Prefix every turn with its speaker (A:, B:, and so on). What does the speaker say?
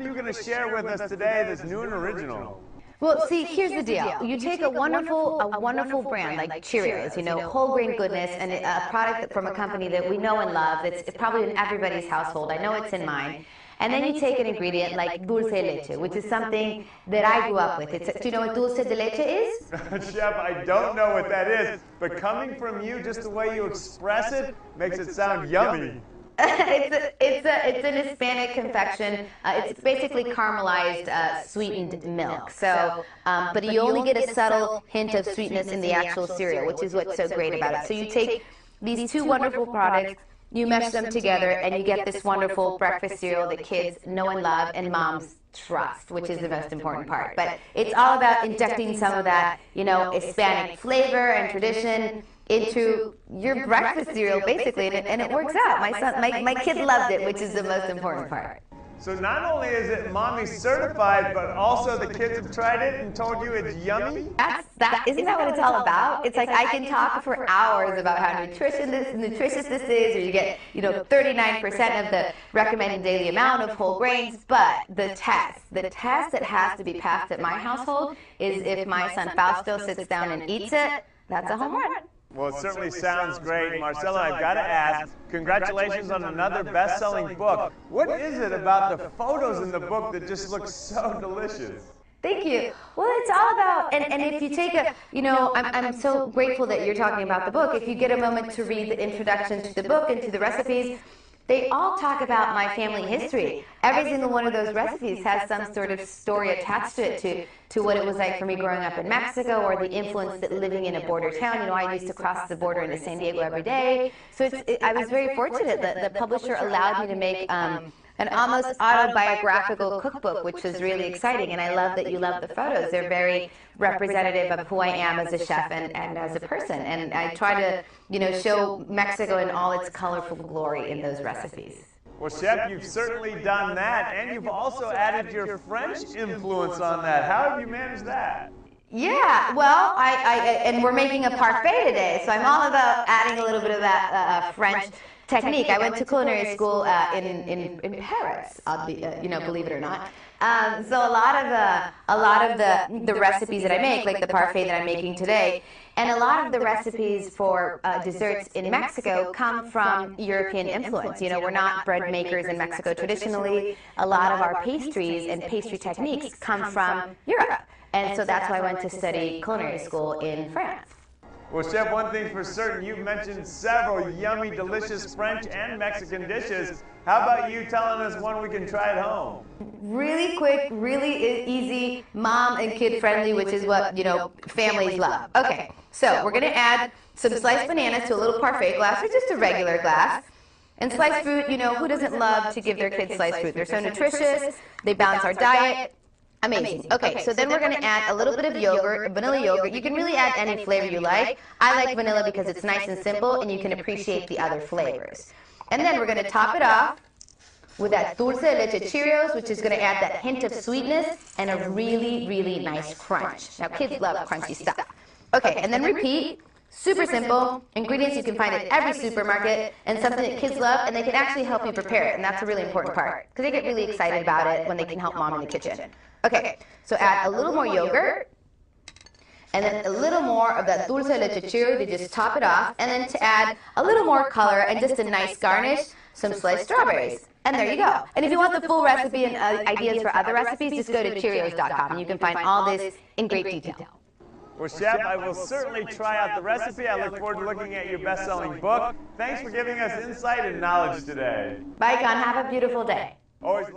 A: What are you going to share with us today that's new and original?
B: Well, see, here's the deal. You take a wonderful brand like Cheerios, you know, whole grain goodness, and a product from a company that we know and love. It's probably in everybody's household. I know it's in mine. And then you take an ingredient like dulce de leche, which is something that I grew up with. Do you know what dulce de leche is?
A: Chef, I don't know what that is, but coming from you, just the way you express it makes it sound yummy.
B: It's an Hispanic confection. It's basically caramelized sweetened milk. So, but you only get a subtle hint of sweetness in the actual cereal, which is what's so great about it. So you take these two wonderful products, you mesh them together, and you get this wonderful breakfast cereal that kids know and love, and moms trust, which is the most important part. But it's all about injecting some of that, you know, Hispanic flavor and tradition into your breakfast cereal, basically, and it works out. My kid loved it, which is the most important part.
A: So not only is it mommy certified, but also the kids have tried it and told you it's yummy?
B: Isn't that what it's all about? It's like I can talk for hours about how nutritious this is, or you get, you know, 39% of the recommended daily amount of whole grains, but the test that has to be passed at my household is if my son Fausto sits down and eats it, that's a home run.
A: Well, it certainly sounds great. Marcella, I've got to ask, congratulations on another best-selling book. What is it about the photos in the book that just look so delicious?
B: Thank you. Well, it's all about, and if you take a, you know, I'm so grateful that you're talking about the book. If you get a moment to read the introduction to the book and to the recipes, they all talk about my family history. Every single one of those recipes has some sort of story attached to it, to what it was like for me growing up in Mexico, or the influence that living in a border town. You know, I used to cross the border into San Diego every day. So I was very fortunate that the publisher allowed me to make an almost autobiographical cookbook, which was really exciting. And I love that you love the photos. They're very representative of who I am as a chef and as a person. And I try to, you know, show Mexico in all its colorful glory in those recipes.
A: Well, Chef, you've certainly done that, and you've also added your French influence on that. How have you managed that?
B: Yeah, well, and we're making a parfait today, so I'm all about adding a little bit of that French technique. I went to culinary school in Paris, you know, believe it or not. So a lot of the recipes that I make, like the parfait that I'm making today, and a lot of the recipes for desserts in Mexico come from European influence. You know, we're not bread makers in Mexico traditionally. A lot of our pastries and pastry techniques come from Europe. And so that's why I went to study culinary school in France.
A: Well, Chef, one thing for certain, you've mentioned several yummy, delicious French and Mexican dishes. How about you telling us one we can try at home?
B: Really quick, really easy, mom and kid friendly, which is what, you know, families love. Okay, so we're going to add some sliced bananas to a little parfait glass, or just a regular glass. And sliced fruit, you know, who doesn't love to give their kids sliced fruit? They're so nutritious, they balance our diet. Amazing. Okay, so then we're going to add a little bit of yogurt, vanilla yogurt. You can really add any flavor you like. I like vanilla because it's nice and simple, and you can appreciate the other flavors. And then we're going to top it off with that dulce de leche Cheerios, which is going to add that hint of sweetness and a really, really nice crunch. Now, kids love crunchy stuff. Okay, and then repeat. Super simple. Ingredients you can find at every supermarket, and something that kids love, and they can actually help you prepare it, and that's a really important part, because they get really excited about it when they can help mom in the kitchen. Okay, so add a little more yogurt, and then a little more of that dulce de leche Cheerio to just top it off, and then to add a little more color and just a nice garnish, some sliced strawberries. And there you go. And if you want the full recipe and ideas for other recipes, just go to Cheerios.com, and you can find all this in great detail.
A: Well, Chef, I will certainly try out the recipe. I look forward to looking at your best-selling book. Thanks for giving us insight and knowledge today.
B: Bye, Con. Have a beautiful day.
A: Always